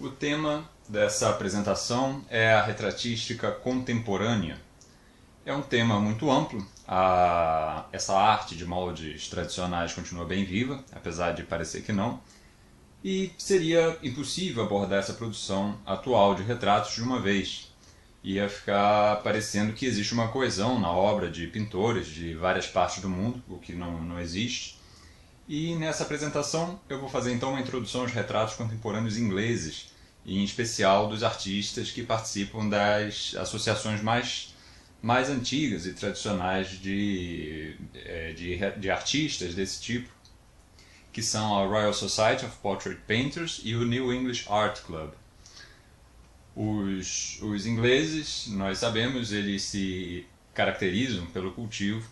O tema dessa apresentação é a retratística contemporânea. É um tema muito amplo. Essa arte de moldes tradicionais continua bem viva, apesar de parecer que não. E seria impossível abordar essa produção atual de retratos de uma vez. Ia ficar parecendo que existe uma coesão na obra de pintores de várias partes do mundo, o que não existe. E nessa apresentação eu vou fazer então uma introdução aos retratos contemporâneos ingleses, e em especial dos artistas que participam das associações mais antigas e tradicionais de artistas desse tipo, que são a Royal Society of Portrait Painters e o New English Art Club. Os ingleses, nós sabemos, eles se caracterizam pelo cultivo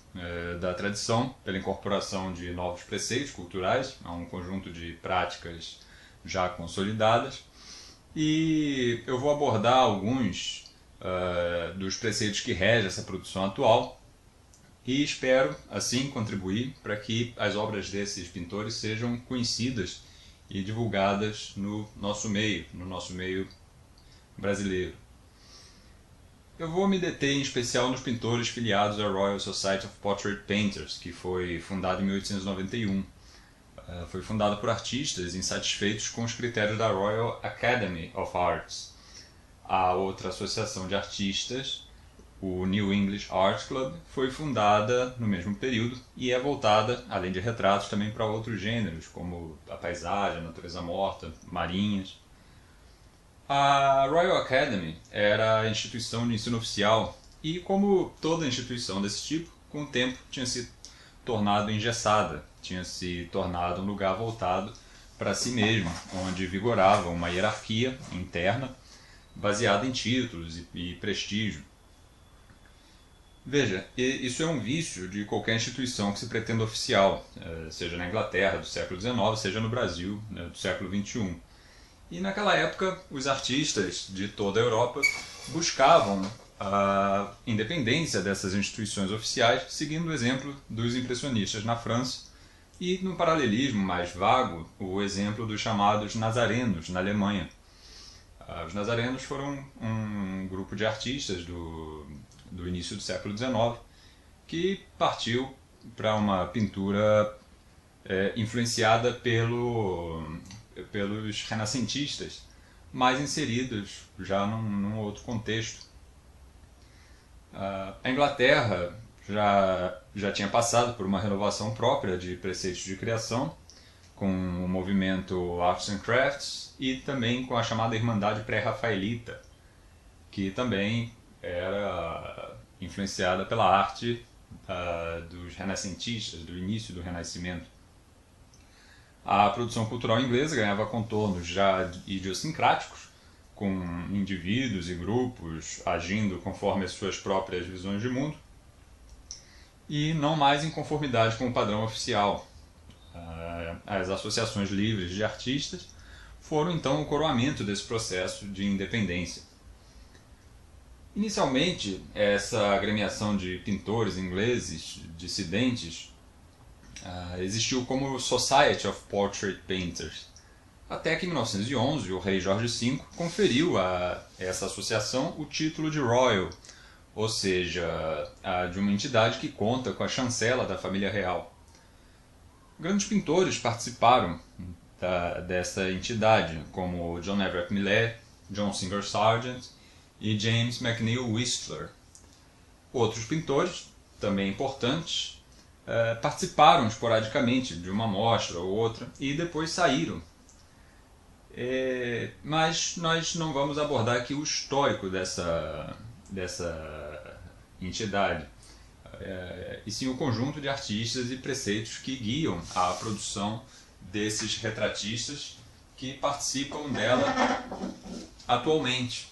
da tradição, pela incorporação de novos preceitos culturais a um conjunto de práticas já consolidadas. E eu vou abordar alguns dos preceitos que regem essa produção atual e espero, assim, contribuir para que as obras desses pintores sejam conhecidas e divulgadas no nosso meio brasileiro. Eu vou me deter em especial nos pintores filiados à Royal Society of Portrait Painters, que foi fundado em 1891. Foi fundado por artistas insatisfeitos com os critérios da Royal Academy of Arts. A outra associação de artistas, o New English Art Club, foi fundada no mesmo período e é voltada, além de retratos, também para outros gêneros, como a paisagem, a natureza morta, marinhas. A Royal Academy era a instituição de ensino oficial e, como toda instituição desse tipo, com o tempo tinha se tornado engessada, tinha se tornado um lugar voltado para si mesmo, onde vigorava uma hierarquia interna baseada em títulos e prestígio. Veja, isso é um vício de qualquer instituição que se pretenda oficial, seja na Inglaterra do século XIX, seja no Brasil do século XXI. E naquela época, os artistas de toda a Europa buscavam a independência dessas instituições oficiais, seguindo o exemplo dos impressionistas na França e, no paralelismo mais vago, o exemplo dos chamados nazarenos na Alemanha. Os nazarenos foram um grupo de artistas do início do século XIX que partiu para uma pintura influenciada pelos renascentistas, mais inseridos já num outro contexto. A Inglaterra já tinha passado por uma renovação própria de preceitos de criação, com o movimento Arts and Crafts e também com a chamada Irmandade Pré-Rafaelita, que também era influenciada pela arte dos renascentistas, do início do Renascimento. A produção cultural inglesa ganhava contornos já idiosincráticos, com indivíduos e grupos agindo conforme as suas próprias visões de mundo, e não mais em conformidade com o padrão oficial. As associações livres de artistas foram então o coroamento desse processo de independência. Inicialmente, essa agremiação de pintores ingleses dissidentes existiu como Society of Portrait Painters, até que em 1911 o rei Jorge V conferiu a essa associação o título de Royal, ou seja, de uma entidade que conta com a chancela da família real. Grandes pintores participaram dessa entidade, como John Everett Millais, John Singer Sargent e James McNeill Whistler. Outros pintores, também importantes, participaram esporadicamente de uma mostra ou outra e depois saíram. Mas nós não vamos abordar aqui o histórico dessa entidade, e sim o conjunto de artistas e preceitos que guiam a produção desses retratistas que participam dela atualmente.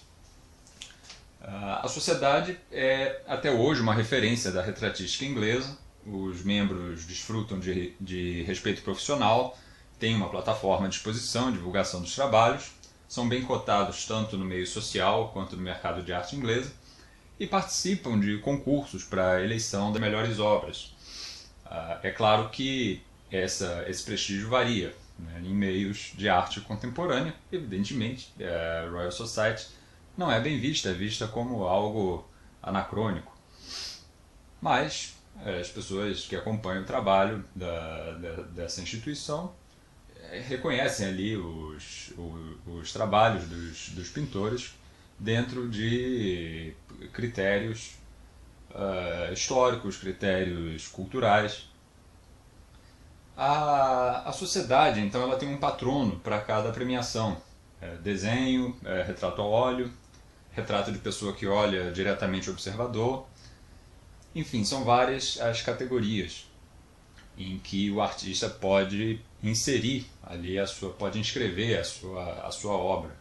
A sociedade é até hoje uma referência da retratística inglesa. Os membros desfrutam de respeito profissional, têm uma plataforma à disposição, divulgação dos trabalhos, são bem cotados tanto no meio social quanto no mercado de arte inglesa e participam de concursos para a eleição das melhores obras. É claro que esse prestígio varia. né? Em meios de arte contemporânea, evidentemente, a Royal Society não é bem vista, é vista como algo anacrônico. Mas as pessoas que acompanham o trabalho dessa instituição reconhecem ali os trabalhos dos pintores dentro de critérios históricos, critérios culturais. A sociedade, então, ela tem um patrono para cada premiação. Desenho, retrato a óleo, retrato de pessoa que olha diretamente o observador. Enfim, são várias as categorias em que o artista pode inserir ali pode inscrever a sua obra.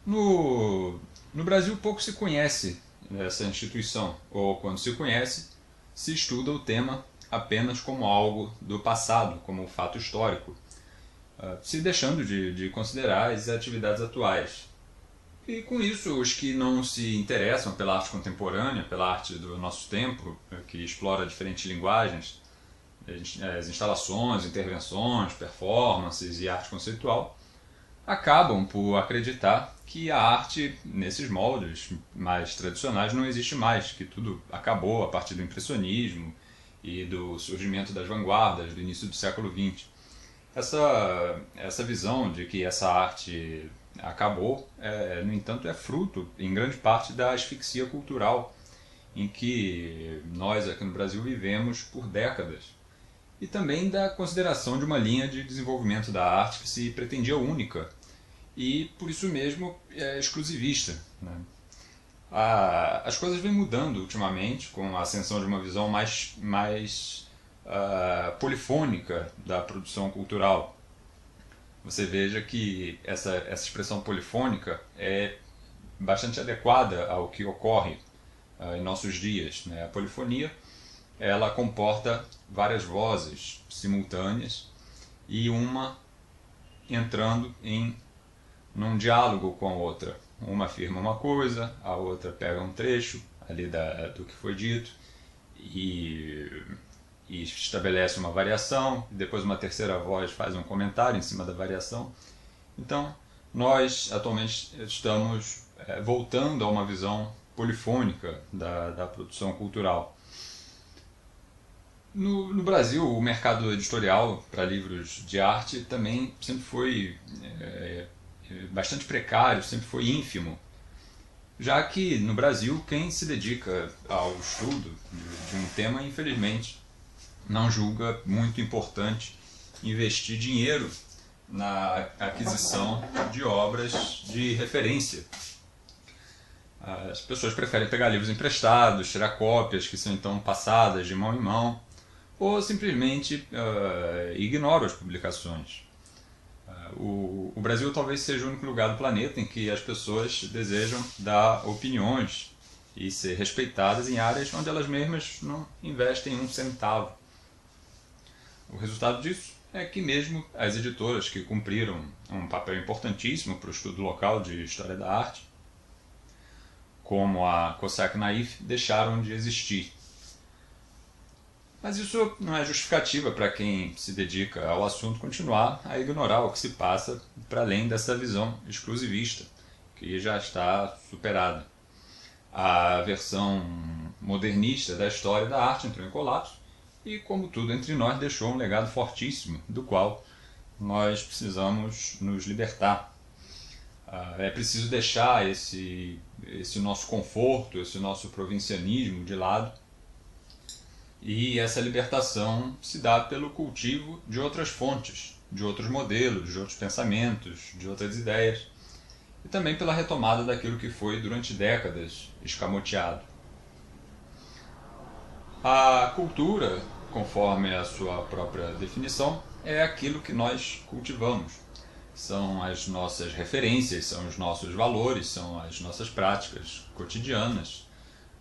No Brasil pouco se conhece essa instituição, ou quando se conhece, se estuda o tema apenas como algo do passado, como um fato histórico, se deixando de considerar as atividades atuais. E com isso, os que não se interessam pela arte contemporânea, pela arte do nosso tempo, que explora diferentes linguagens, as instalações, intervenções, performances e arte conceitual, acabam por acreditar que a arte, nesses moldes mais tradicionais, não existe mais, que tudo acabou a partir do impressionismo e do surgimento das vanguardas do início do século XX. Essa visão de que essa arte acabou, no entanto, é fruto, em grande parte, da asfixia cultural em que nós aqui no Brasil vivemos por décadas, e também da consideração de uma linha de desenvolvimento da arte que se pretendia única e, por isso mesmo, exclusivista, né? As coisas vêm mudando ultimamente, com a ascensão de uma visão mais polifônica da produção cultural. Você veja que essa expressão polifônica é bastante adequada ao que ocorre em nossos dias, né? A polifonia, ela comporta várias vozes simultâneas e uma entrando num diálogo com a outra. Uma afirma uma coisa, a outra pega um trecho ali do que foi dito e estabelece uma variação, depois uma terceira voz faz um comentário em cima da variação. Então, nós atualmente estamos voltando a uma visão polifônica da produção cultural. No Brasil, o mercado editorial para livros de arte também sempre foi bastante precário, sempre foi ínfimo, já que no Brasil quem se dedica ao estudo de um tema, infelizmente, não julga muito importante investir dinheiro na aquisição de obras de referência. As pessoas preferem pegar livros emprestados, tirar cópias que são então passadas de mão em mão, ou simplesmente ignoram as publicações. O Brasil talvez seja o único lugar do planeta em que as pessoas desejam dar opiniões e ser respeitadas em áreas onde elas mesmas não investem um centavo. O resultado disso é que mesmo as editoras que cumpriram um papel importantíssimo para o estudo local de história da arte, como a Cosac Naif, deixaram de existir. Mas isso não é justificativa para quem se dedica ao assunto continuar a ignorar o que se passa para além dessa visão exclusivista, que já está superada. A versão modernista da história da arte entrou em colapso e, como tudo entre nós, deixou um legado fortíssimo, do qual nós precisamos nos libertar. É preciso deixar esse nosso conforto, esse nosso provincianismo de lado. E essa libertação se dá pelo cultivo de outras fontes, de outros modelos, de outros pensamentos, de outras ideias, e também pela retomada daquilo que foi durante décadas escamoteado. A cultura, conforme a sua própria definição, é aquilo que nós cultivamos. São as nossas referências, são os nossos valores, são as nossas práticas cotidianas,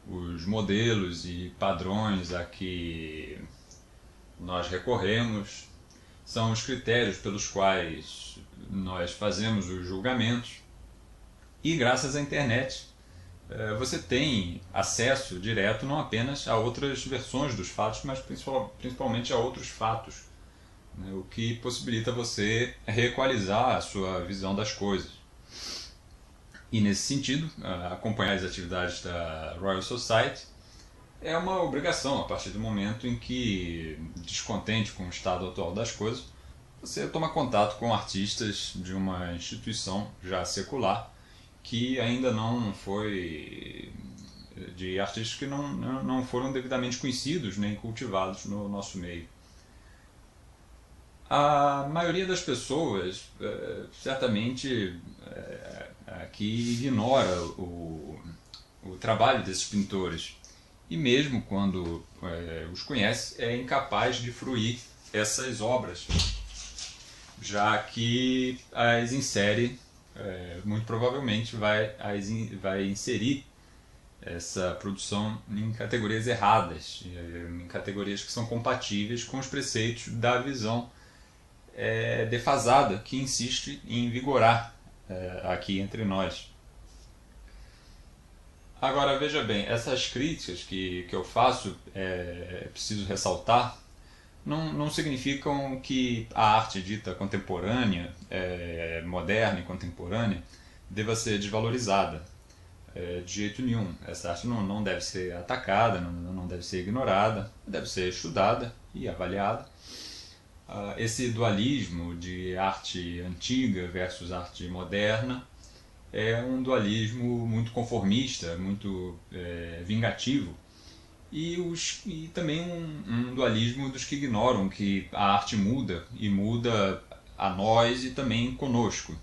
os modelos e padrões a que nós recorremos, são os critérios pelos quais nós fazemos os julgamentos. E graças à internet você tem acesso direto não apenas a outras versões dos fatos, mas principalmente a outros fatos. né, o que possibilita você reequalizar a sua visão das coisas. E nesse sentido, acompanhar as atividades da Royal Society é uma obrigação a partir do momento em que, descontente com o estado atual das coisas, você toma contato com artistas de uma instituição já secular que ainda não foi, de artistas que não foram devidamente conhecidos nem cultivados no nosso meio. A maioria das pessoas certamente que ignora o trabalho desses pintores e mesmo quando os conhece é incapaz de fruir essas obras, já que as insere, muito provavelmente vai inserir essa produção em categorias erradas, em categorias que são compatíveis com os preceitos da visão defasada que insiste em vigorar aqui entre nós. Agora veja bem, essas críticas que eu faço, preciso ressaltar, não significam que a arte dita contemporânea, moderna e contemporânea, deva ser desvalorizada. De jeito nenhum. Essa arte não deve ser atacada, não deve ser ignorada, deve ser estudada e avaliada. Esse dualismo de arte antiga versus arte moderna é um dualismo muito conformista, muito vingativo e também um dualismo dos que ignoram que a arte muda e muda a nós e também conosco.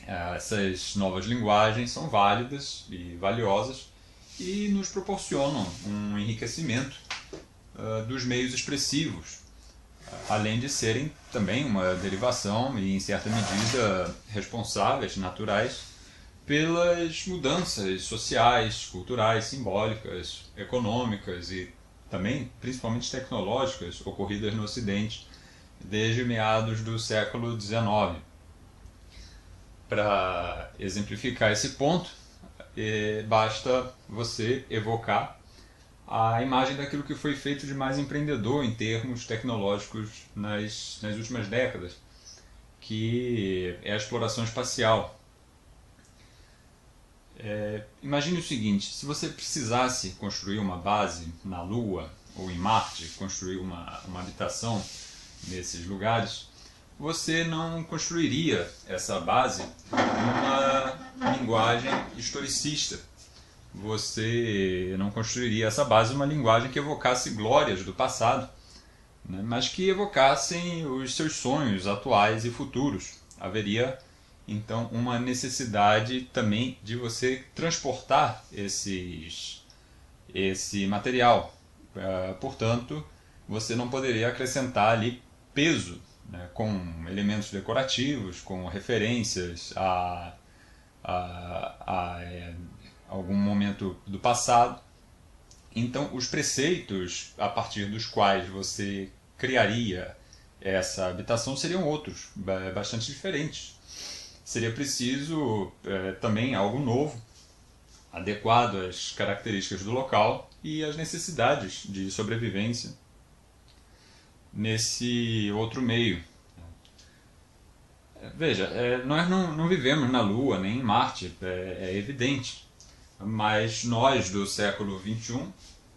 Essas novas linguagens são válidas e valiosas e nos proporcionam um enriquecimento dos meios expressivos, além de serem também uma derivação e, em certa medida, responsáveis, naturais, pelas mudanças sociais, culturais, simbólicas, econômicas e também, principalmente tecnológicas, ocorridas no Ocidente desde meados do século XIX. Para exemplificar esse ponto, basta você evocar a imagem daquilo que foi feito de mais empreendedor em termos tecnológicos nas últimas décadas, que é a exploração espacial. Imagine o seguinte, se você precisasse construir uma base na Lua ou em Marte, construir uma habitação nesses lugares, você não construiria essa base numa linguagem historicista. Você não construiria essa base numa linguagem que evocasse glórias do passado, né, mas que evocassem os seus sonhos atuais e futuros. Haveria, então, uma necessidade também de você transportar esse material. Portanto, você não poderia acrescentar ali peso, né, com elementos decorativos, com referências a algum momento do passado. Então, os preceitos a partir dos quais você criaria essa habitação seriam outros, bastante diferentes. Seria preciso também algo novo, adequado às características do local e às necessidades de sobrevivência nesse outro meio. Veja, nós não vivemos na Lua nem em Marte, é evidente, mas nós do século XXI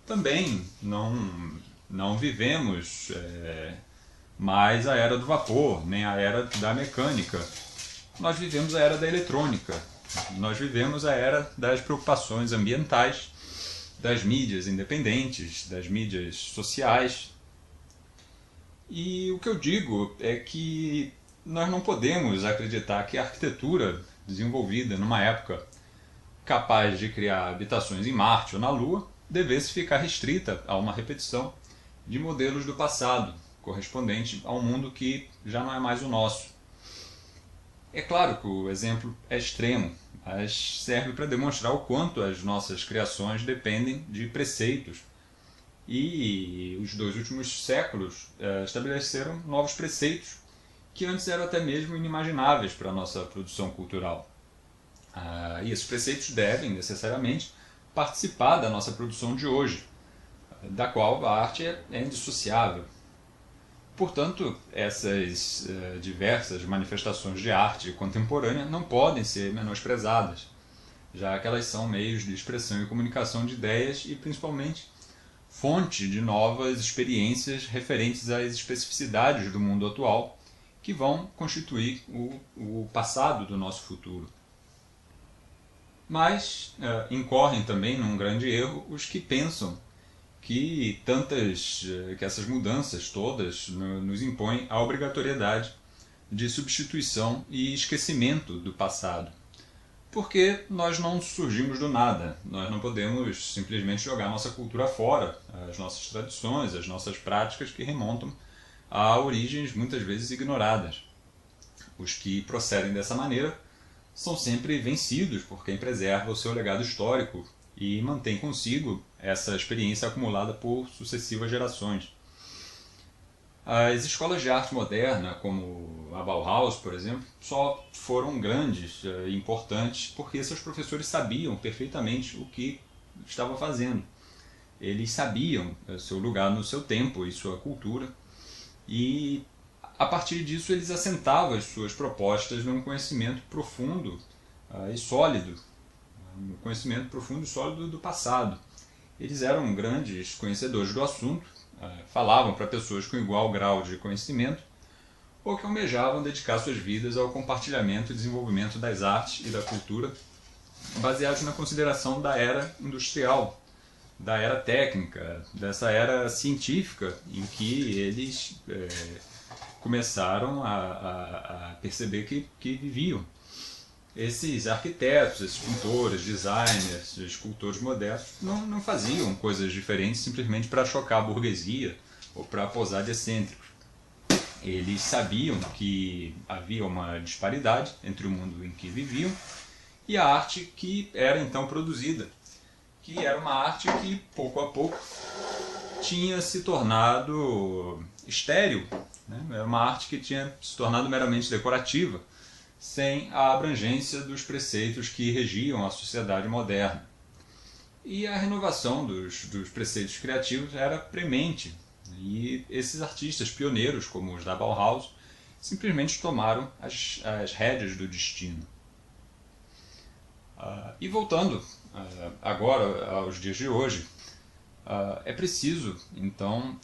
também não vivemos mais a era do vapor, nem a era da mecânica. Nós vivemos a era da eletrônica, nós vivemos a era das preocupações ambientais, das mídias independentes, das mídias sociais. E o que eu digo é que nós não podemos acreditar que a arquitetura desenvolvida numa época capaz de criar habitações em Marte ou na Lua devesse ficar restrita a uma repetição de modelos do passado, correspondente a um mundo que já não é mais o nosso. É claro que o exemplo é extremo, mas serve para demonstrar o quanto as nossas criações dependem de preceitos. E os 2 últimos séculos estabeleceram novos preceitos que antes eram até mesmo inimagináveis para a nossa produção cultural. E esses preceitos devem, necessariamente, participar da nossa produção de hoje, da qual a arte é indissociável. Portanto, essas diversas manifestações de arte contemporânea não podem ser menosprezadas, já que elas são meios de expressão e comunicação de ideias e, principalmente, fonte de novas experiências referentes às especificidades do mundo atual, que vão constituir o passado do nosso futuro. Mas incorrem também num grande erro os que pensam que essas mudanças todas nos impõem a obrigatoriedade de substituição e esquecimento do passado. Porque nós não surgimos do nada, nós não podemos simplesmente jogar nossa cultura fora, as nossas tradições, as nossas práticas que remontam a origens muitas vezes ignoradas. Os que procedem dessa maneira são sempre vencidos por quem preserva o seu legado histórico e mantém consigo essa experiência acumulada por sucessivas gerações. As escolas de arte moderna, como a Bauhaus, por exemplo, só foram grandes e importantes porque seus professores sabiam perfeitamente o que estavam fazendo. Eles sabiam seu lugar no seu tempo e sua cultura, e a partir disso eles assentavam as suas propostas num conhecimento profundo e sólido, um conhecimento profundo e sólido do passado. Eles eram grandes conhecedores do assunto, falavam para pessoas com igual grau de conhecimento ou que almejavam dedicar suas vidas ao compartilhamento e desenvolvimento das artes e da cultura, baseados na consideração da era industrial, da era técnica, dessa era científica em que eles começaram a perceber que viviam. Esses arquitetos, esses pintores, designers, escultores modernos não faziam coisas diferentes simplesmente para chocar a burguesia ou para posar de excêntricos. Eles sabiam que havia uma disparidade entre o mundo em que viviam e a arte que era então produzida, que era uma arte que pouco a pouco tinha se tornado estéril, né? Era uma arte que tinha se tornado meramente decorativa, sem a abrangência dos preceitos que regiam a sociedade moderna. E a renovação dos preceitos criativos era premente, e esses artistas pioneiros, como os da Bauhaus, simplesmente tomaram as rédeas do destino. E voltando agora aos dias de hoje, é preciso, então,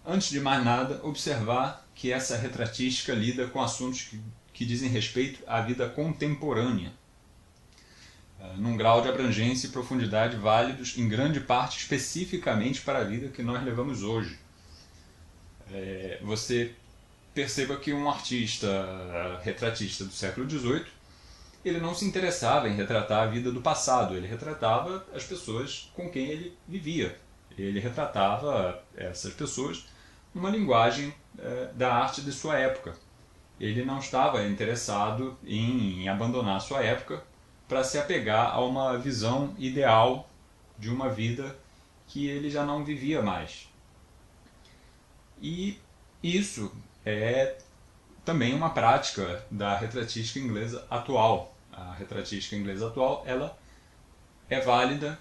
antes de mais nada, observar que essa retratística lida com assuntos que dizem respeito à vida contemporânea, num grau de abrangência e profundidade válidos, em grande parte, especificamente para a vida que nós levamos hoje. Você perceba que um artista retratista do século XVIII, ele não se interessava em retratar a vida do passado, ele retratava as pessoas com quem ele vivia. Ele retratava essas pessoas numa linguagem da arte de sua época. Ele não estava interessado em abandonar sua época para se apegar a uma visão ideal de uma vida que ele já não vivia mais. E isso é também uma prática da retratística inglesa atual. A retratística inglesa atual, ela é válida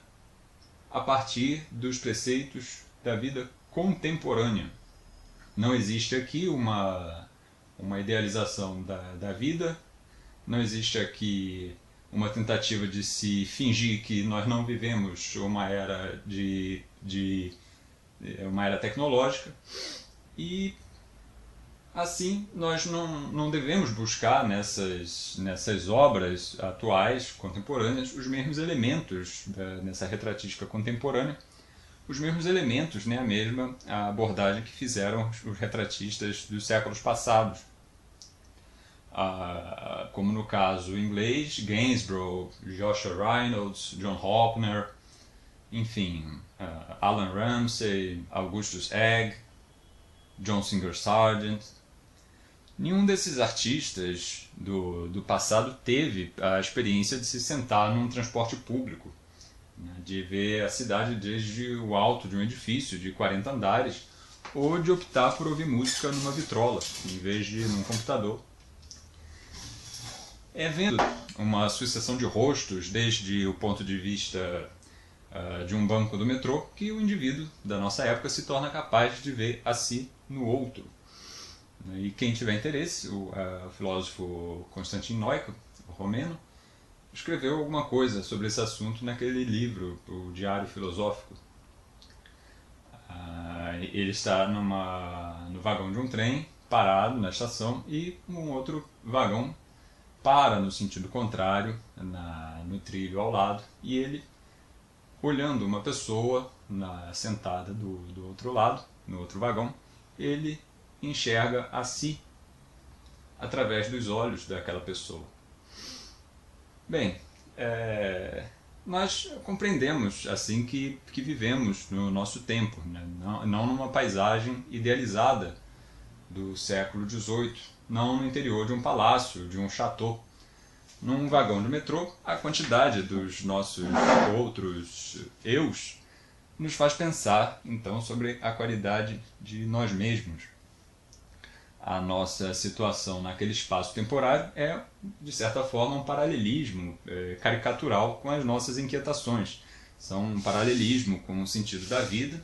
a partir dos preceitos da vida contemporânea. Não existe aqui uma idealização da vida, não existe aqui uma tentativa de se fingir que nós não vivemos uma era uma era tecnológica, e assim nós não devemos buscar nessas obras atuais, contemporâneas, os mesmos elementos nessa retratística contemporânea, os mesmos elementos, né, a mesma abordagem que fizeram os retratistas dos séculos passados. Como no caso inglês, Gainsborough, Joshua Reynolds, John Hoppner, enfim, Alan Ramsay, Augustus Egg, John Singer Sargent. Nenhum desses artistas do passado teve a experiência de se sentar num transporte público, de ver a cidade desde o alto de um edifício de 40 andares, ou de optar por ouvir música numa vitrola, em vez de num computador. É vendo uma sucessão de rostos, desde o ponto de vista de um banco do metrô, que o indivíduo da nossa época se torna capaz de ver a si no outro. E quem tiver interesse, o filósofo Constantin Neumann, romeno, escreveu alguma coisa sobre esse assunto naquele livro, o Diário Filosófico. Ele está no vagão de um trem, parado na estação, e um outro vagão para no sentido contrário, no trilho ao lado, e ele, olhando uma pessoa sentada do outro lado, no outro vagão, ele enxerga a si através dos olhos daquela pessoa. Bem, nós compreendemos assim que vivemos no nosso tempo, né? Não numa paisagem idealizada do século XVIII, não no interior de um palácio, de um chateau. Num vagão de metrô, a quantidade dos nossos outros eus nos faz pensar, então, sobre a qualidade de nós mesmos. A nossa situação naquele espaço temporário é, de certa forma, um paralelismo caricatural com as nossas inquietações. São um paralelismo com o sentido da vida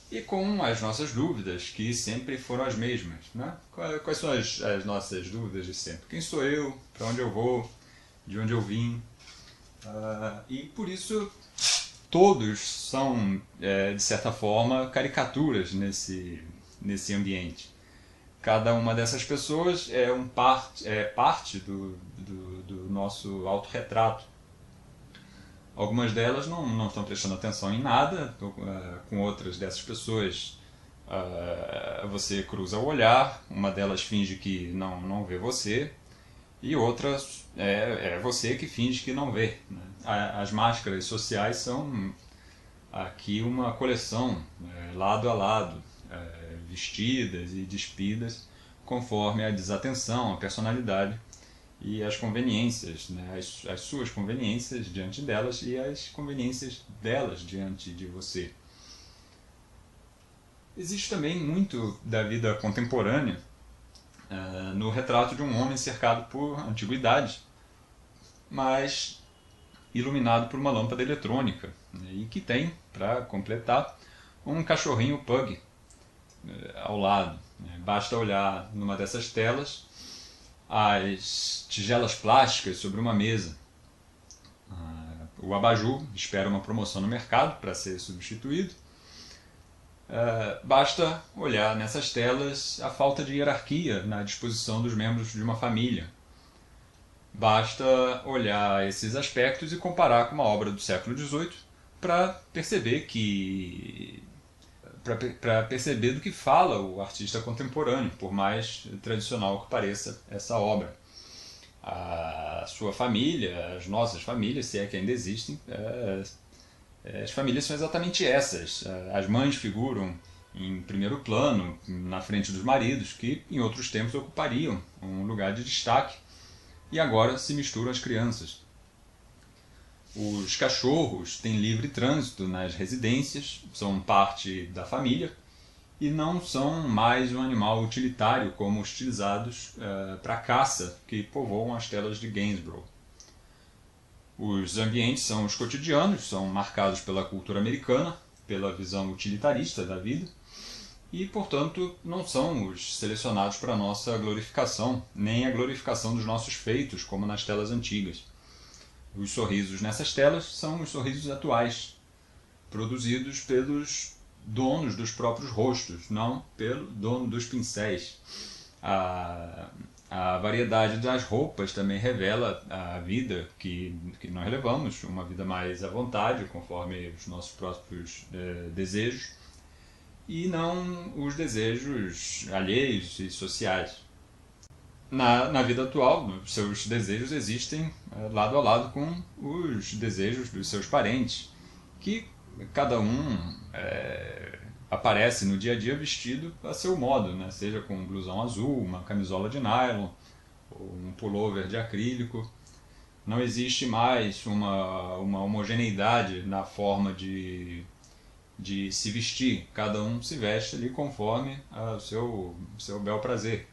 e com as nossas dúvidas, que sempre foram as mesmas, né? Quais são as nossas dúvidas de sempre? Quem sou eu? Para onde eu vou? De onde eu vim? E por isso todos são, de certa forma, caricaturas nesse ambiente. Cada uma dessas pessoas é parte do nosso autorretrato. Algumas delas não estão prestando atenção em nada, com outras dessas pessoas você cruza o olhar, uma delas finge que não vê você, e outras é você que finge que não vê, né? As máscaras sociais são aqui uma coleção, lado a lado, vestidas e despidas conforme a desatenção, a personalidade e as conveniências, né? as suas conveniências diante delas e as conveniências delas diante de você. Existe também muito da vida contemporânea no retrato de um homem cercado por antiguidade, mas iluminado por uma lâmpada eletrônica, né? E que tem, para completar, um cachorrinho pug ao lado. Basta olhar numa dessas telas as tigelas plásticas sobre uma mesa. O abajur espera uma promoção no mercado para ser substituído. Basta olhar nessas telas a falta de hierarquia na disposição dos membros de uma família. Basta olhar esses aspectos e comparar com uma obra do século XVIII para perceber do que fala o artista contemporâneo, por mais tradicional que pareça essa obra. A sua família, as nossas famílias, se é que ainda existem, as famílias são exatamente essas. As mães figuram em primeiro plano, na frente dos maridos, que em outros tempos ocupariam um lugar de destaque, e agora se misturam as crianças. Os cachorros têm livre trânsito nas residências, são parte da família e não são mais um animal utilitário como os utilizados para caça que povoam as telas de Gainsborough. Os ambientes são os cotidianos, são marcados pela cultura americana, pela visão utilitarista da vida e, portanto, não são os selecionados para a nossa glorificação, nem a glorificação dos nossos feitos, como nas telas antigas. Os sorrisos nessas telas são os sorrisos atuais, produzidos pelos donos dos próprios rostos, não pelo dono dos pincéis. A variedade das roupas também revela a vida que nós levamos, uma vida mais à vontade, conforme os nossos próprios desejos, e não os desejos alheios e sociais. Na vida atual, seus desejos existem lado a lado com os desejos dos seus parentes, que cada um aparece no dia a dia vestido a seu modo, né? Seja com um blusão azul, uma camisola de nylon, ou um pullover de acrílico. Não existe mais uma homogeneidade na forma de se vestir. Cada um se veste ali conforme o seu bel prazer.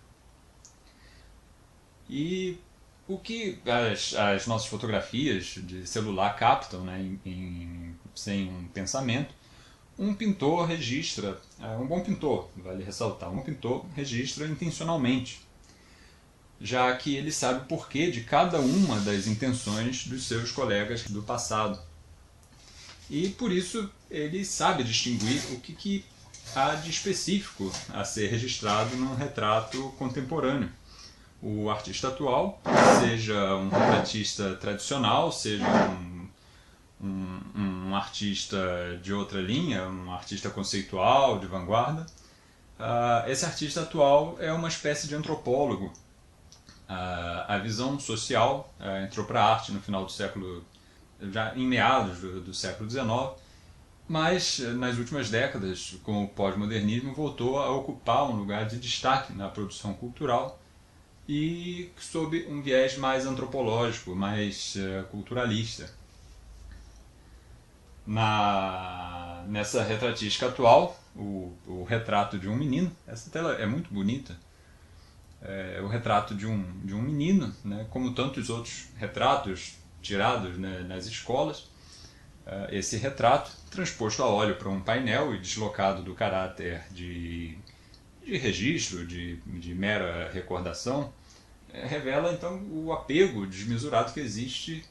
E o que as nossas fotografias de celular captam, né, sem um pensamento, um pintor registra, um bom pintor, vale ressaltar, um pintor registra intencionalmente, já que ele sabe o porquê de cada uma das intenções dos seus colegas do passado. E por isso ele sabe distinguir o que há de específico a ser registrado num retrato contemporâneo. O artista atual, seja um retratista tradicional, seja um artista de outra linha, um artista conceitual, de vanguarda, esse artista atual é uma espécie de antropólogo. A visão social entrou para a arte no final do século, já em meados do século XIX, mas nas últimas décadas, com o pós-modernismo, voltou a ocupar um lugar de destaque na produção cultural e sob um viés mais antropológico, mais culturalista. Nessa retratística atual, o retrato de um menino, essa tela é muito bonita, o retrato de um menino, né, como tantos outros retratos tirados, né, nas escolas, esse retrato transposto a óleo para um painel e deslocado do caráter de registro, de mera recordação, revela então o apego desmesurado que existe,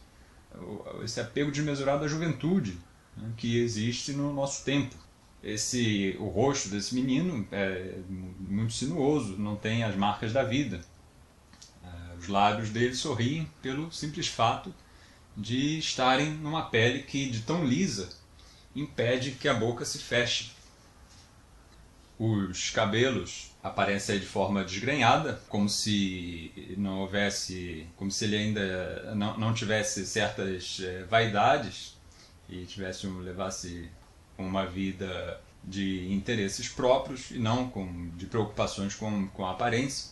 esse apego desmesurado à juventude, né, que existe no nosso tempo. O rosto desse menino é muito sinuoso, não tem as marcas da vida. Os lábios dele sorriem pelo simples fato de estarem numa pele que, de tão lisa, impede que a boca se feche. Os cabelos aparecem de forma desgrenhada, como se não houvesse, como se ele ainda não tivesse certas vaidades e levasse uma vida de interesses próprios e não de preocupações com a aparência.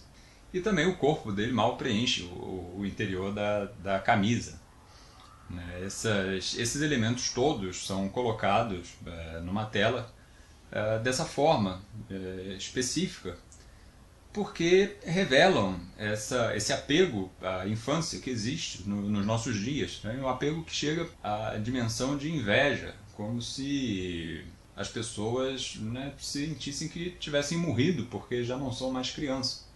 E também o corpo dele mal preenche o interior da camisa. Esses elementos todos são colocados numa tela dessa forma específica, porque revelam esse apego à infância que existe nos nossos dias, né? Um apego que chega à dimensão de inveja, como se as pessoas, né, sentissem que tivessem morrido porque já não são mais crianças.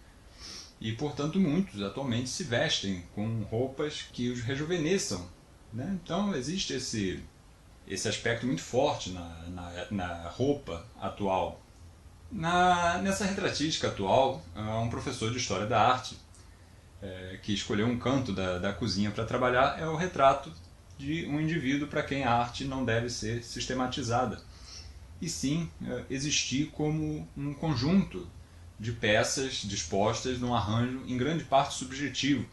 E, portanto, muitos atualmente se vestem com roupas que os rejuvenesçam, né? Então existe esse aspecto muito forte na roupa atual. Nessa retratística atual, um professor de História da Arte que escolheu um canto da cozinha para trabalhar é o retrato de um indivíduo para quem a arte não deve ser sistematizada, e sim existir como um conjunto de peças dispostas num arranjo em grande parte subjetivo,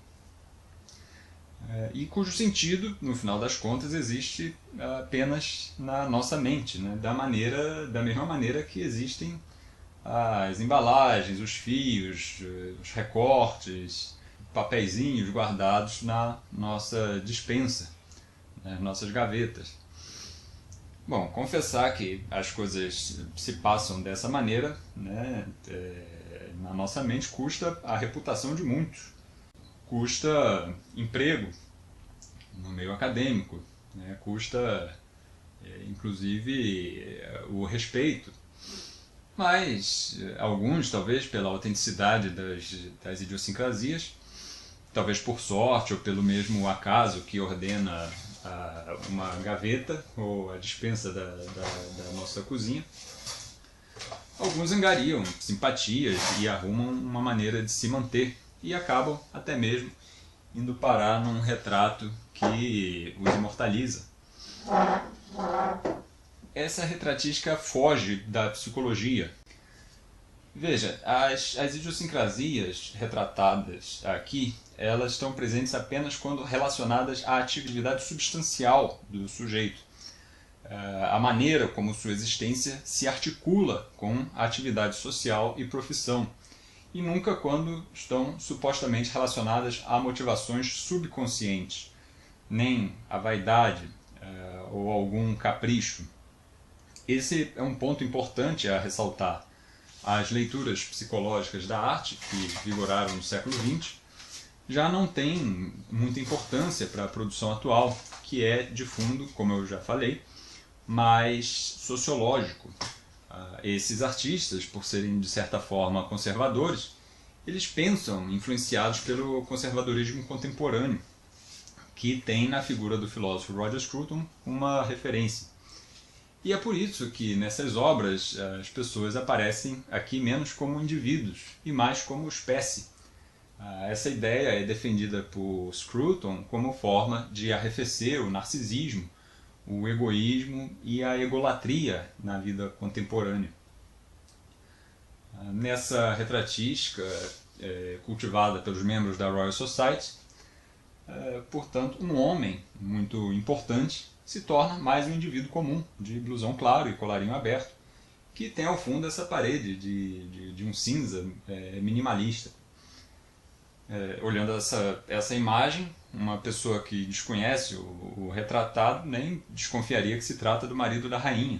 e cujo sentido, no final das contas, existe apenas na nossa mente, né? Da mesma maneira que existem as embalagens, os fios, os recortes, papeizinhos guardados na nossa despensa, nas nossas gavetas. Bom, confessar que as coisas se passam dessa maneira, né, na nossa mente, custa a reputação de muitos. Custa emprego no meio acadêmico, né, custa inclusive o respeito. Mas alguns, talvez pela autenticidade das idiosincrasias, talvez por sorte ou pelo mesmo acaso que ordena uma gaveta ou a despensa da nossa cozinha, alguns angariam simpatias e arrumam uma maneira de se manter e acabam até mesmo indo parar num retrato que os imortaliza. Essa retratística foge da psicologia. Veja, as idiosincrasias retratadas aqui, elas estão presentes apenas quando relacionadas à atividade substancial do sujeito, a maneira como sua existência se articula com a atividade social e profissão, e nunca quando estão supostamente relacionadas a motivações subconscientes, nem a vaidade ou algum capricho. Esse é um ponto importante a ressaltar. As leituras psicológicas da arte, que vigoraram no século XX, já não têm muita importância para a produção atual, que é, de fundo, como eu já falei, mais sociológico. Esses artistas, por serem de certa forma conservadores, eles pensam influenciados pelo conservadorismo contemporâneo, que tem na figura do filósofo Roger Scruton uma referência. E é por isso que nessas obras as pessoas aparecem aqui menos como indivíduos e mais como espécie. Essa ideia é defendida por Scruton como forma de arrefecer o narcisismo, o egoísmo e a egolatria na vida contemporânea. Nessa retratística cultivada pelos membros da Royal Society, portanto, um homem muito importante se torna mais um indivíduo comum, de blusão claro e colarinho aberto, que tem ao fundo essa parede de um cinza minimalista. Olhando essa imagem, uma pessoa que desconhece o retratado nem desconfiaria que se trata do marido da rainha,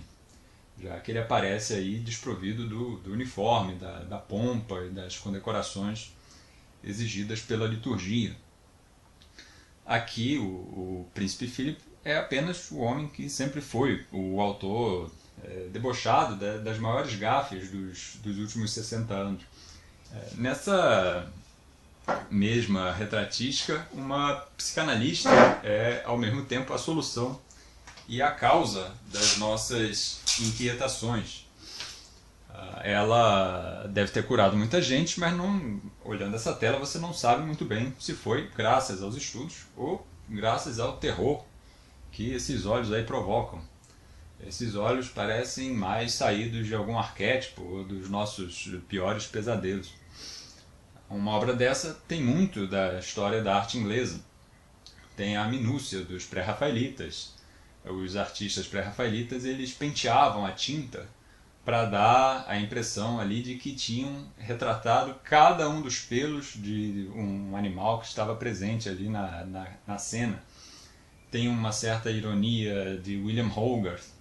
já que ele aparece aí desprovido do uniforme, da pompa e das condecorações exigidas pela liturgia. Aqui o príncipe Philip é apenas o homem que sempre foi, o autor debochado das maiores gafes dos últimos 60 anos. Nessa mesma retratística, uma psicanalista é ao mesmo tempo a solução e a causa das nossas inquietações. Ela deve ter curado muita gente, mas não, olhando essa tela você não sabe muito bem se foi graças aos estudos ou graças ao terror que esses olhos aí provocam. Esses olhos parecem mais saídos de algum arquétipo ou dos nossos piores pesadelos. Uma obra dessa tem muito da história da arte inglesa. Tem a minúcia dos pré-rafaelitas. Os artistas pré-rafaelitas eles penteavam a tinta para dar a impressão ali de que tinham retratado cada um dos pelos de um animal que estava presente ali na cena. Tem uma certa ironia de William Hogarth.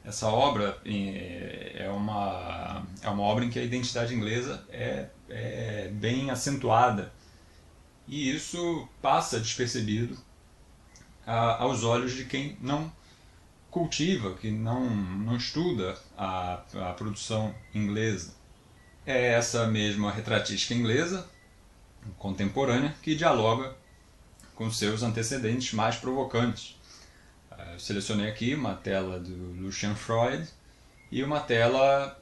Essa obra é uma obra em que a identidade inglesa é bem acentuada. E isso passa despercebido aos olhos de quem não cultiva, que não estuda a produção inglesa. É essa mesma retratística inglesa, contemporânea, que dialoga com seus antecedentes mais provocantes. Eu selecionei aqui uma tela do Lucian Freud e uma tela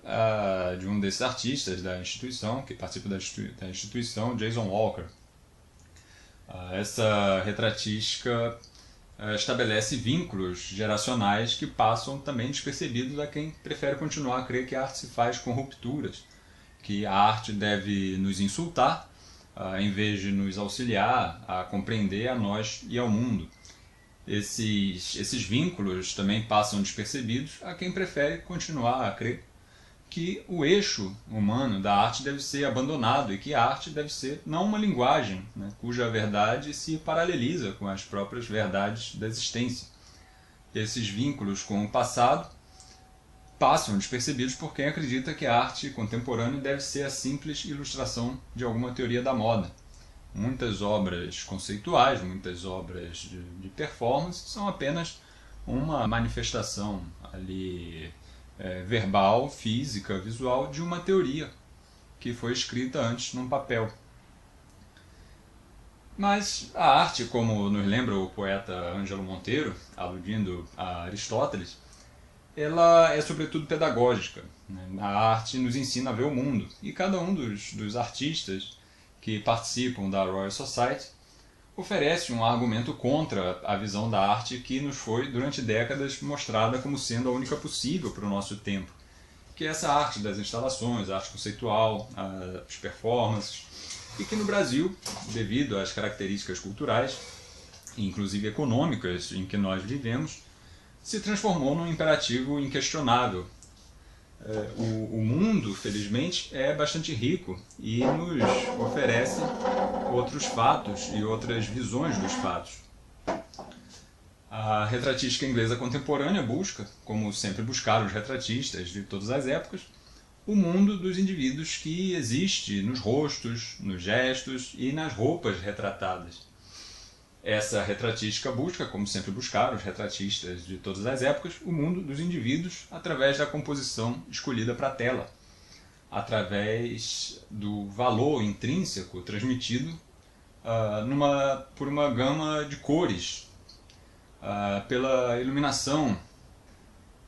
de um desses artistas da instituição, que participa da instituição, Jason Walker. Essa retratística estabelece vínculos geracionais que passam também despercebidos a quem prefere continuar a crer que a arte se faz com rupturas, que a arte deve nos insultar, em vez de nos auxiliar a compreender a nós e ao mundo. Esses vínculos também passam despercebidos a quem prefere continuar a crer que o eixo humano da arte deve ser abandonado e que a arte deve ser não uma linguagem, né, cuja verdade se paraleliza com as próprias verdades da existência. Esses vínculos com o passado passam despercebidos por quem acredita que a arte contemporânea deve ser a simples ilustração de alguma teoria da moda. Muitas obras conceituais, muitas obras de performance são apenas uma manifestação ali verbal, física, visual de uma teoria que foi escrita antes num papel. Mas a arte, como nos lembra o poeta Ângelo Monteiro, aludindo a Aristóteles, ela é sobretudo pedagógica. A arte nos ensina a ver o mundo, e cada um dos artistas que participam da Royal Society oferece um argumento contra a visão da arte que nos foi, durante décadas, mostrada como sendo a única possível para o nosso tempo, que é essa arte das instalações, a arte conceitual, as performances, e que no Brasil, devido às características culturais, inclusive econômicas, em que nós vivemos, se transformou num imperativo inquestionável. O mundo, felizmente, é bastante rico e nos oferece outros fatos e outras visões dos fatos. A retratística inglesa contemporânea busca, como sempre buscaram os retratistas de todas as épocas, o mundo dos indivíduos que existe nos rostos, nos gestos e nas roupas retratadas. Essa retratística busca, como sempre buscaram os retratistas de todas as épocas, o mundo dos indivíduos através da composição escolhida para a tela, através do valor intrínseco transmitido por uma gama de cores, pela iluminação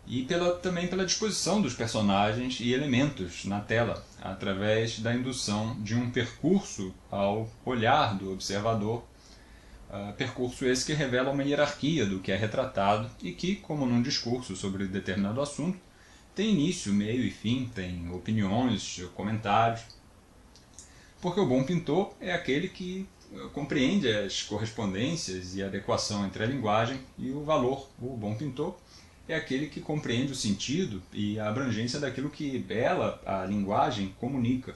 e também pela disposição dos personagens e elementos na tela, através da indução de um percurso ao olhar do observador, percurso esse que revela uma hierarquia do que é retratado e que, como num discurso sobre determinado assunto, tem início, meio e fim, tem opiniões, comentários. Porque o bom pintor é aquele que compreende as correspondências e a adequação entre a linguagem e o valor. O bom pintor é aquele que compreende o sentido e a abrangência daquilo que a linguagem, comunica.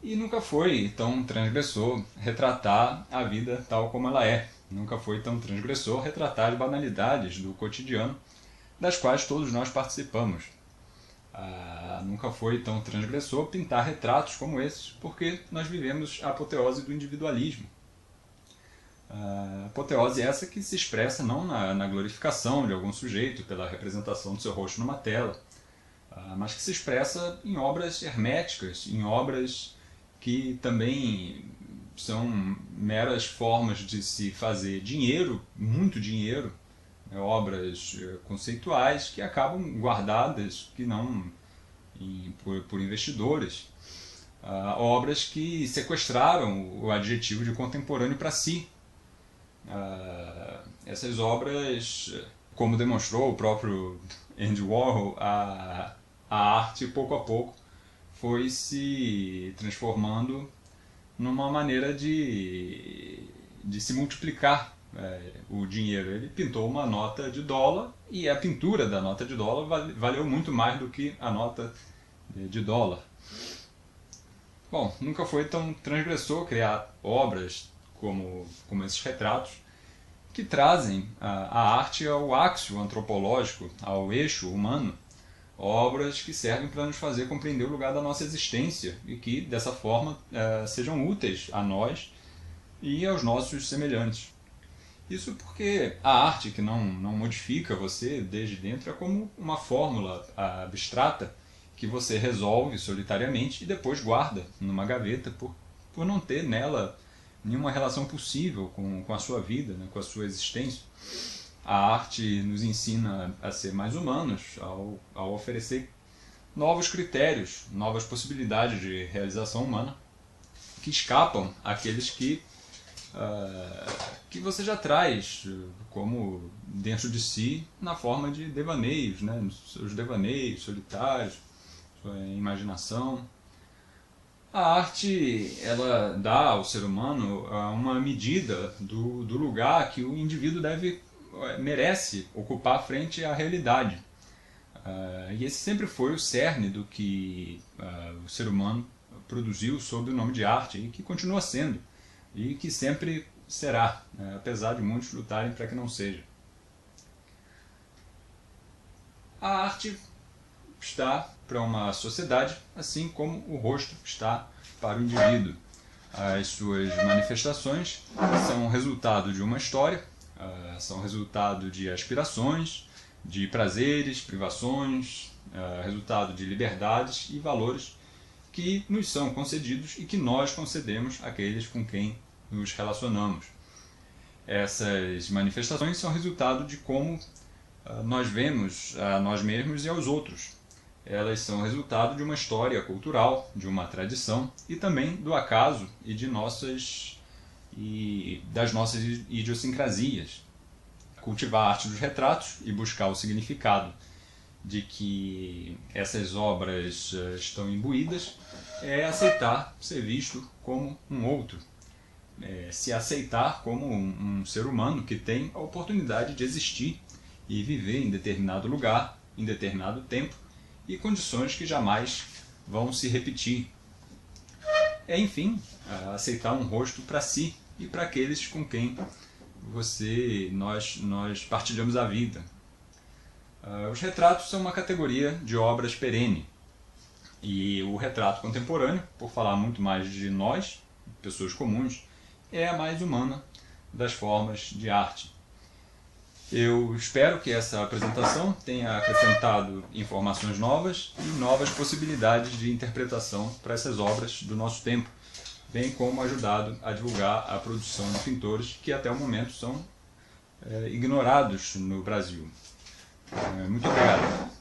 E nunca foi tão transgressor retratar a vida tal como ela é. Nunca foi tão transgressor retratar as banalidades do cotidiano, das quais todos nós participamos. Nunca foi tão transgressor pintar retratos como esses, porque nós vivemos a apoteose do individualismo. Apoteose essa que se expressa não na glorificação de algum sujeito pela representação do seu rosto numa tela, mas que se expressa em obras herméticas, em obras que também são meras formas de se fazer dinheiro, muito dinheiro, obras conceituais que acabam guardadas, que não por investidores, obras que sequestraram o adjetivo de contemporâneo para si. Essas obras, como demonstrou o próprio Andy Warhol, a arte pouco a pouco foi se transformando numa maneira de se multiplicar o dinheiro. Ele pintou uma nota de dólar e a pintura da nota de dólar valeu muito mais do que a nota de dólar. Bom, nunca foi tão transgressor criar obras como esses retratos, que trazem a arte ao áxio antropológico, ao eixo humano, obras que servem para nos fazer compreender o lugar da nossa existência e que, dessa forma, sejam úteis a nós e aos nossos semelhantes. Isso porque a arte que não modifica você desde dentro é como uma fórmula abstrata que você resolve solitariamente e depois guarda numa gaveta por não ter nela nenhuma relação possível com a sua vida, né, com a sua existência. A arte nos ensina a ser mais humanos ao oferecer novos critérios, novas possibilidades de realização humana que escapam àqueles que você já traz como dentro de si na forma de devaneios, né? Seus devaneios solitários, sua imaginação. A arte, ela dá ao ser humano uma medida do lugar que o indivíduo merece ocupar frente à realidade. E esse sempre foi o cerne do que o ser humano produziu sob o nome de arte e que continua sendo e que sempre será, apesar de muitos lutarem para que não seja. A arte está para uma sociedade, assim como o rosto está para o indivíduo. As suas manifestações são resultado de uma história, são resultado de aspirações, de prazeres, privações, resultado de liberdades e valores que nos são concedidos e que nós concedemos àqueles com quem nos relacionamos. Essas manifestações são resultado de como nós vemos a nós mesmos e aos outros. Elas são resultado de uma história cultural, de uma tradição e também do acaso e das nossas idiosincrasias. Cultivar a arte dos retratos e buscar o significado de que essas obras estão imbuídas é aceitar ser visto como um outro, se aceitar como um ser humano que tem a oportunidade de existir e viver em determinado lugar, em determinado tempo e condições que jamais vão se repetir. Enfim, aceitar um rosto para si e para aqueles com quem nós partilhamos a vida. Os retratos são uma categoria de obras perene. E o retrato contemporâneo, por falar muito mais de nós, pessoas comuns, é a mais humana das formas de arte. Eu espero que essa apresentação tenha acrescentado informações novas e novas possibilidades de interpretação para essas obras do nosso tempo, bem como ajudado a divulgar a produção de pintores que até o momento são ignorados no Brasil. Muito obrigado.